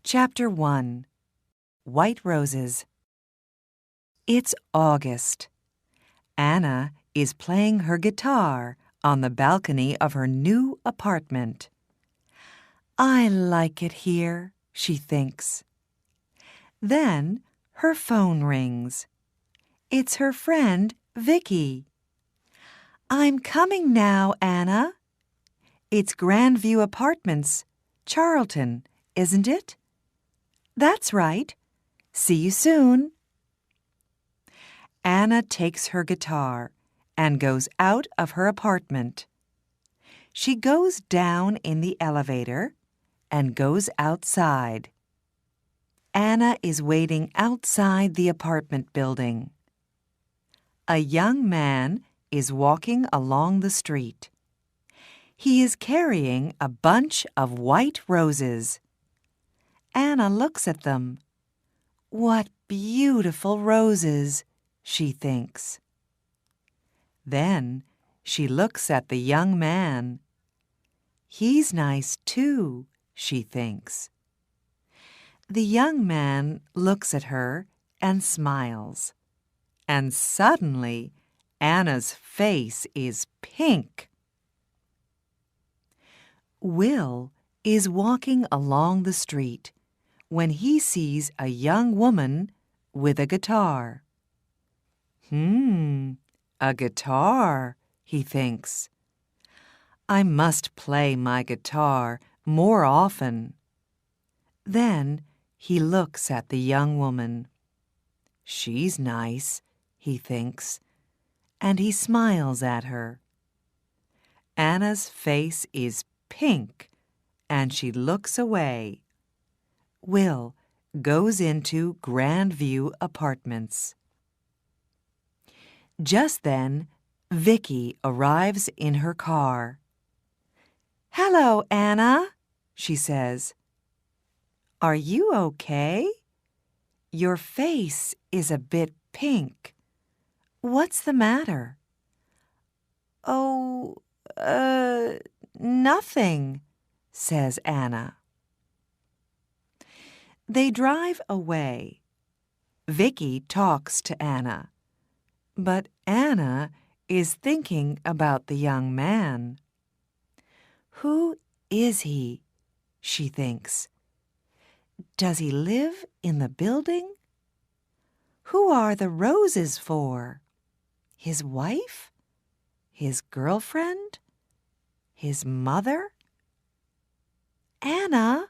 Chapter 1 White Roses. It's August. Anna is playing her guitar on the balcony of her new apartment. I like it here, she thinks. Then her phone rings. It's her friend, Vicky. I'm coming now, Anna. It's Grandview Apartments, Charlton, isn't it? That's right. See you soon. Anna takes her guitar and goes out of her apartment. She goes down in the elevator and goes outside. Anna is waiting outside the apartment building. A young man is walking along the street. He is carrying a bunch of white roses. Anna looks at them. What beautiful roses, she thinks. Then she looks at the young man. He's nice too, she thinks. The young man looks at her and smiles. And suddenly, Anna's face is pink. Will is walking along the street when he sees a young woman with a guitar. A guitar, he thinks. I must play my guitar more often. Then he looks at the young woman. She's nice, he thinks, and he smiles at her. Anna's face is pink, and she looks away. Will goes into Grandview Apartments. Just then, Vicky arrives in her car. Hello, Anna, she says. Are you okay? Your face is a bit pink. What's the matter? Oh, nothing, says Anna. They drive away. Vicky talks to Anna, but Anna is thinking about the young man. Who is he? She thinks. Does he live in the building? Who are the roses for? His wife? His girlfriend? His mother? Anna,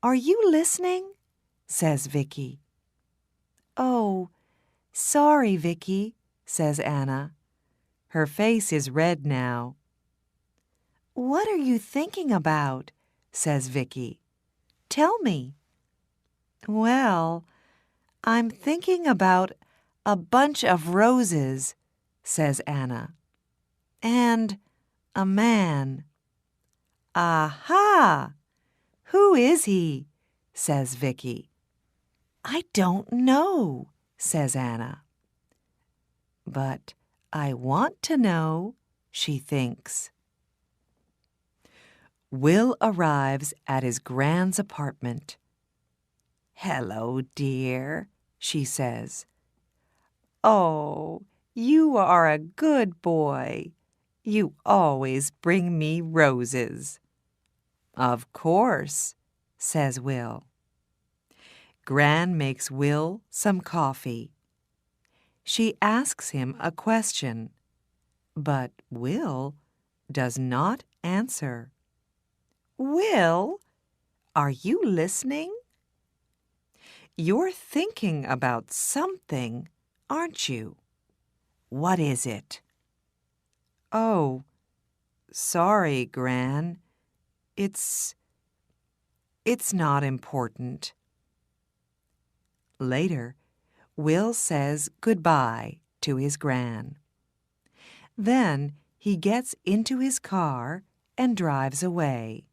are you listening? Says Vicky. Oh, sorry, Vicky, says Anna. Her face is red now. What are you thinking about? Says Vicky. Tell me. Well, I'm thinking about a bunch of roses, says Anna. And a man. Aha! Who is he? Says Vicky. I don't know, says Anna. But I want to know, she thinks. Will arrives at his grand's apartment. Hello, dear, she says. Oh, you are a good boy. You always bring me roses. Of course, says Will. Gran makes Will some coffee. She asks him a question, but Will does not answer. Will, are you listening? You're thinking about something, aren't you? What is it? Oh, sorry, Gran. It's not important. Later, Will says goodbye to his Gran. Then he gets into his car and drives away.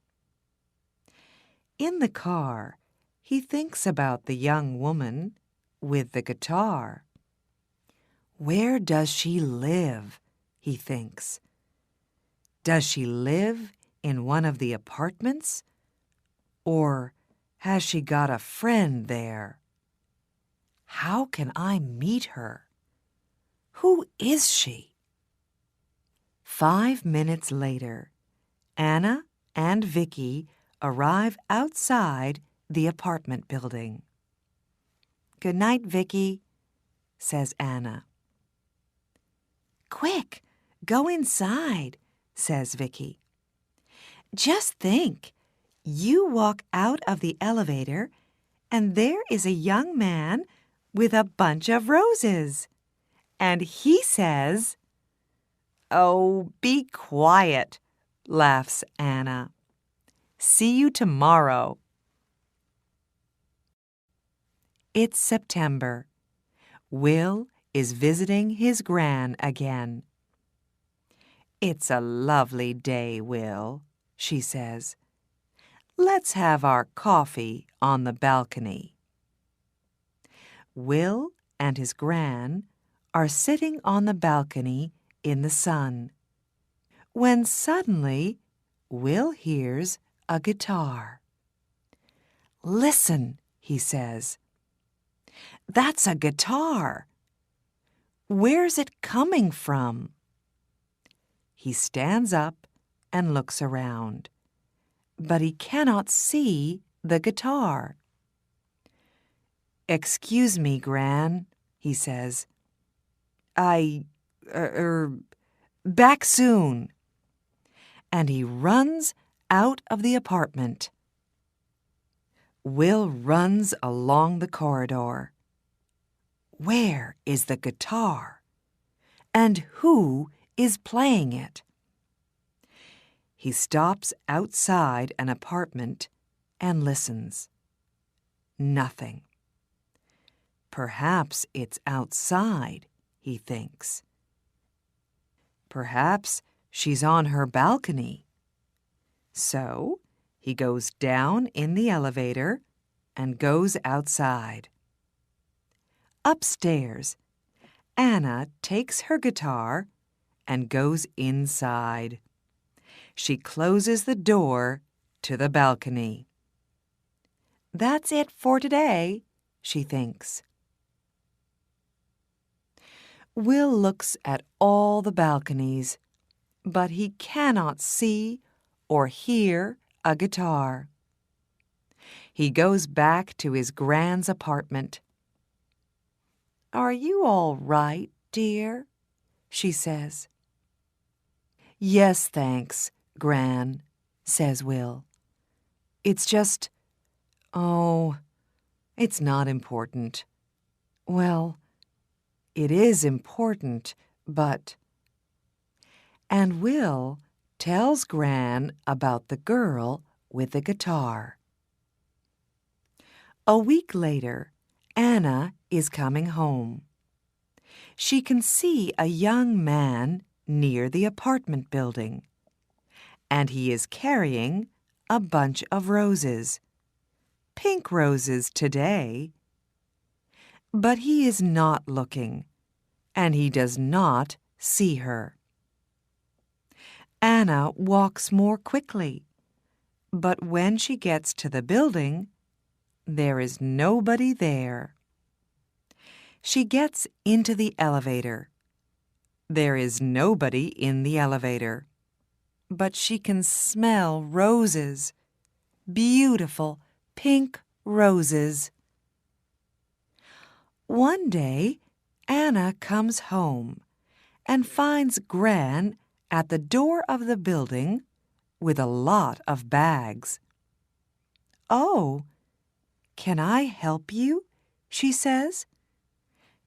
In the car, he thinks about the young woman with the guitar. Where does she live? He thinks. Does she live in one of the apartments? Or Has she got a friend there? How can I meet her? Who is she? 5 minutes later, Anna and Vicky arrive outside the apartment building. "Good night, Vicky," says Anna. "Quick, go inside," says Vicky. "Just think, you walk out of the elevator and there is a young man with a bunch of roses. And he says—" "Oh, be quiet," laughs Anna. "See you tomorrow." It's September. Will is visiting his gran again. "It's a lovely day, Will," she says. "Let's have our coffee on the balcony." Will and his gran are sitting on the balcony in the sun, when suddenly Will hears a guitar. "Listen," he says. "That's a guitar. Where's it coming from?" He stands up and looks around, but he cannot see the guitar. "Excuse me, Gran," he says. Back soon." And he runs out of the apartment. Will runs along the corridor. Where is the guitar? And who is playing it? He stops outside an apartment and listens. Nothing. Perhaps it's outside, he thinks. Perhaps she's on her balcony. So he goes down in the elevator and goes outside. Upstairs, Anna takes her guitar and goes inside. She closes the door to the balcony. That's it for today, she thinks. Will looks at all the balconies, but he cannot see or hear a guitar. He goes back to his Gran's apartment. "Are you all right, dear?" she says. "Yes, thanks, Gran," says Will. "It's just, it's not important." "Well, it is important, but—" And Will tells Gran about the girl with the guitar. A week later, Anna is coming home. She can see a young man near the apartment building, and he is carrying a bunch of roses. Pink roses today. But he is not looking, and he does not see her. Anna walks more quickly, but when she gets to the building, there is nobody there. She gets into the elevator. There is nobody in the elevator, but she can smell roses, beautiful pink roses. One day, Anna comes home and finds Gran at the door of the building with a lot of bags. "Oh, can I help you?" she says.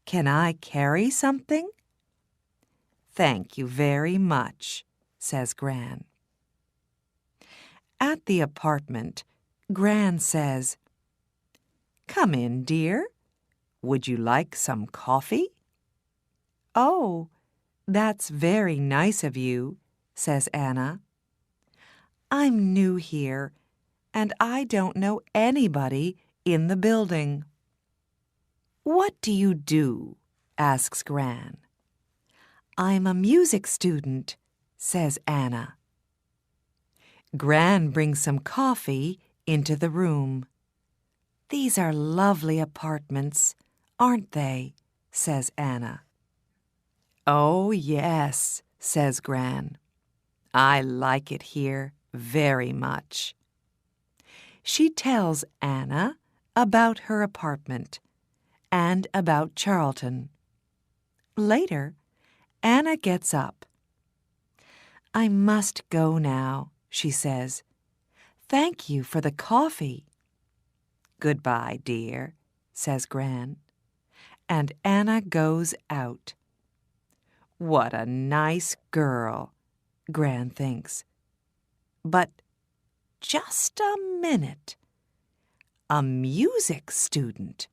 "Can I carry something?" "Thank you very much," says Gran. At the apartment, Gran says, "Come in, dear. Would you like some coffee?" "Oh, that's very nice of you," says Anna. "I'm new here, and I don't know anybody in the building." "What do you do?" asks Gran. "I'm a music student," says Anna. Gran brings some coffee into the room. "These are lovely apartments, aren't they?" says Anna. "Oh, yes," says Gran. "I like it here very much." She tells Anna about her apartment and about Charlton. Later, Anna gets up. "I must go now," she says. "Thank you for the coffee." "Goodbye, dear," says Gran. And Anna goes out. What a nice girl, Gran thinks. But just a minute. A music student.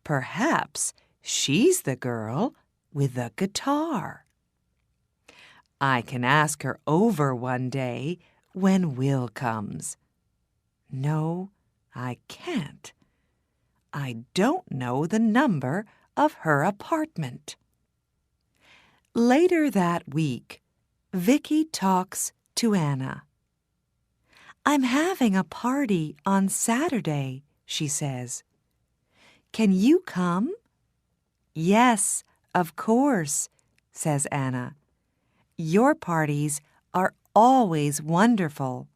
Perhaps she's the girl with the guitar. I can ask her over one day when Will comes. No, I can't. I don't know the number of her apartment. Later that week, Vicky talks to Anna. "I'm having a party on Saturday," she says. "Can you come?" "Yes, of course," says Anna. "Your parties are always wonderful."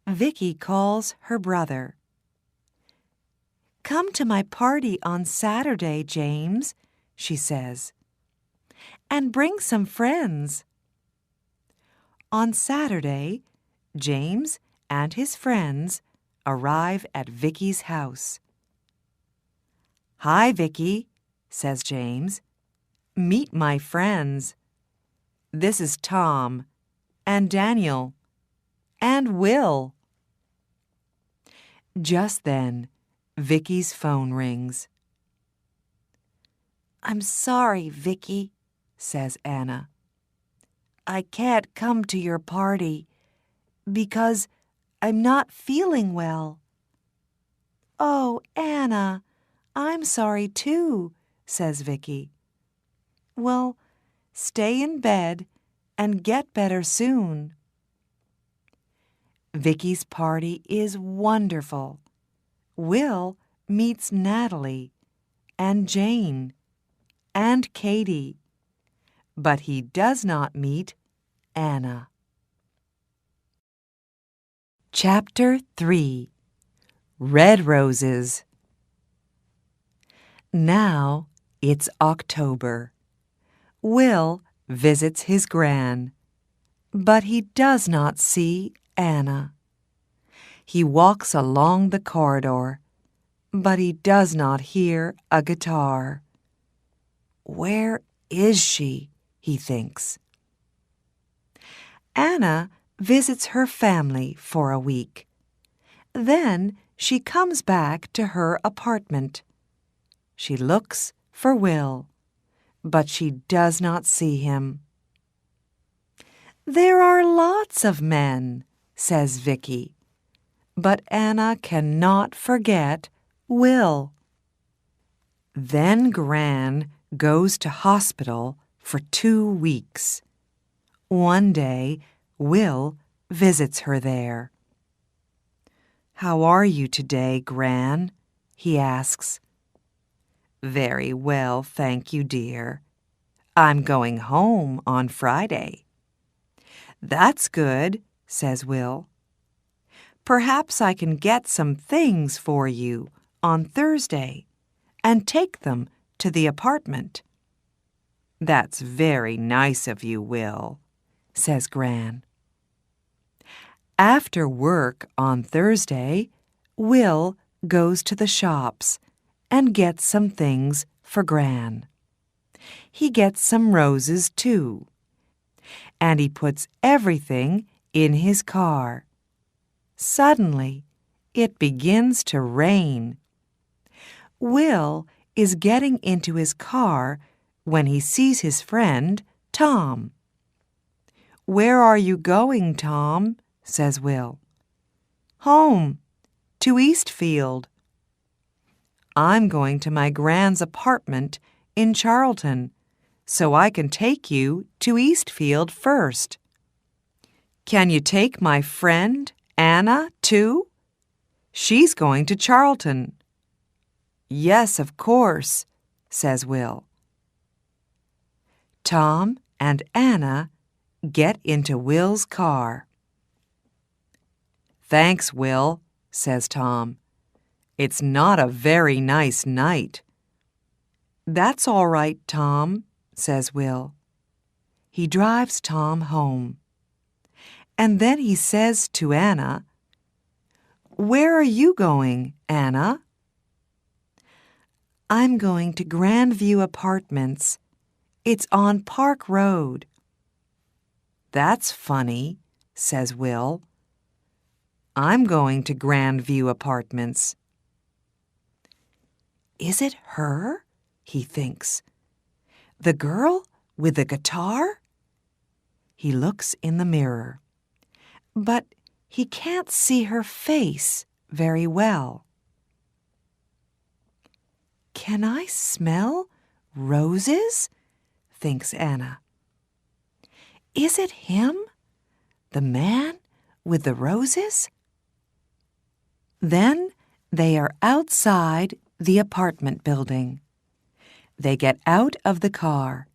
Vicky calls her brother. "Come to my party on Saturday, James," she says, "and bring some friends." On Saturday, James and his friends arrive at Vicky's house. "Hi, Vicky," says James. "Meet my friends. This is Tom and Daniel and Will." Just then, Vicky's phone rings. "I'm sorry, Vicky," says Anna. "I can't come to your party because I'm not feeling well." "Oh, Anna, I'm sorry too," says Vicky. "Well, stay in bed and get better soon." Vicky's party is wonderful. Will meets Natalie and Jane and Katie, but he does not meet Anna. Chapter 3. Red Roses. Now it's October. Will visits his gran, but he does not see Anna. He walks along the corridor, but he does not hear a guitar. Where is she? He thinks. Anna visits her family for a week. Then she comes back to her apartment. She looks for Will, but she does not see him. "There are lots of men," says Vicky, but Anna cannot forget Will. Then Gran goes to hospital for 2 weeks. One day, Will visits her there. "How are you today, Gran?" he asks. "Very well, thank you, dear. I'm going home on Friday." "That's good," says Will. "Perhaps I can get some things for you on Thursday and take them to the apartment." "That's very nice of you, Will," says Gran. After work on Thursday, Will goes to the shops and gets some things for Gran. He gets some roses, too, and he puts everything in his car. Suddenly, it begins to rain. Will is getting into his car when he sees his friend, Tom. "Where are you going, Tom?" says Will. "Home, to Eastfield." "I'm going to my Gran's apartment in Charlton, so I can take you to Eastfield first." "Can you take my friend, Anna, too?" She's going to Charlton." "Yes, of course," says Will. Tom and Anna get into Will's car. "Thanks, Will," says Tom. "It's not a very nice night." "That's all right, Tom," says Will. He drives Tom home. And then he says to Anna, "Where are you going, Anna?" "I'm going to Grandview Apartments. It's on Park Road." "That's funny," says Will. "I'm going to Grandview Apartments." "Is it her?" he thinks. "The girl with the guitar?" He looks in the mirror, but he can't see her face very well. "Can I smell roses?" thinks Anna. "Is it him, the man with the roses?" Then they are outside the apartment building. They get out of the car,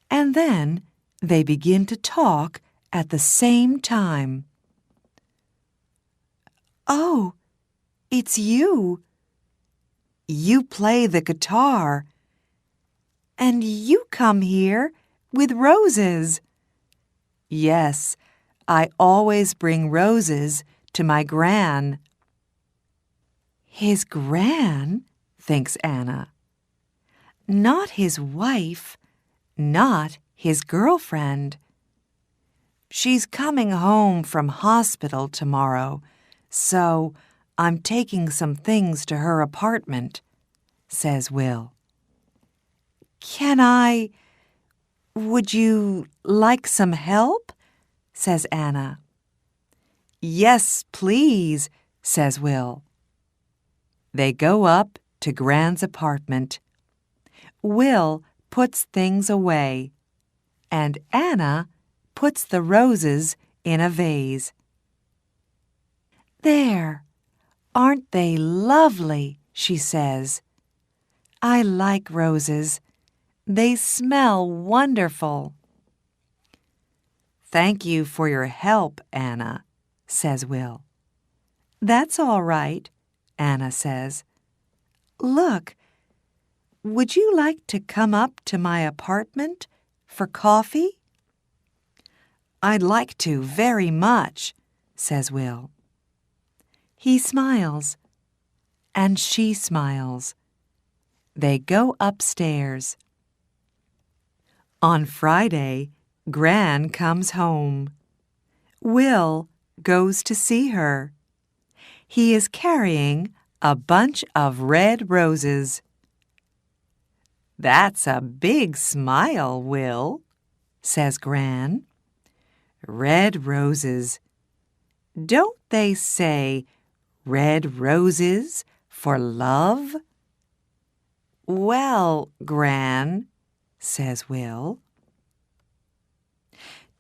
and then they begin to talk at the same time. "Oh, it's you. You play the guitar. And you come here with roses." "Yes, I always bring roses to my Gran." "His Gran?" thinks Anna. "Not his wife, not his girlfriend. She's coming home from hospital tomorrow, so I'm taking some things to her apartment," says Will. Would you like some help?" says Anna. "Yes, please," says Will. They go up to Gran's apartment. Will puts things away, and Anna puts the roses in a vase. "There, aren't they lovely?" she says. "I like roses. They smell wonderful." "Thank you for your help, Anna," says Will. "That's all right," Anna says. "Look, would you like to come up to my apartment for coffee?" "I'd like to very much," says Will. He smiles, and she smiles. They go upstairs. On Friday, Gran comes home. Will goes to see her. He is carrying a bunch of red roses. "That's a big smile, Will," says Gran. "Red roses. Don't they say red roses for love?" "Well, Gran," says Will.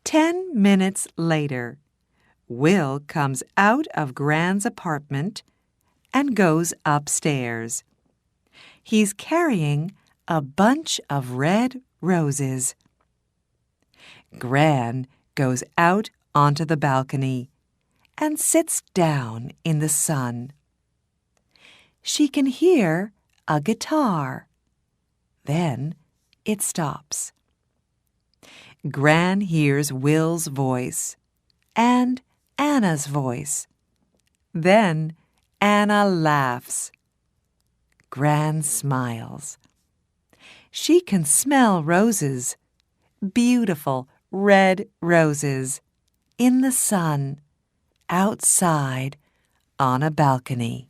10 minutes later, Will comes out of Gran's apartment and goes upstairs. He's carrying a bunch of red roses. Gran goes out onto the balcony and sits down in the sun. She can hear a guitar. Then it stops. Gran hears Will's voice and Anna's voice. Then Anna laughs. Gran smiles. She can smell roses, beautiful red roses, in the sun, outside on a balcony.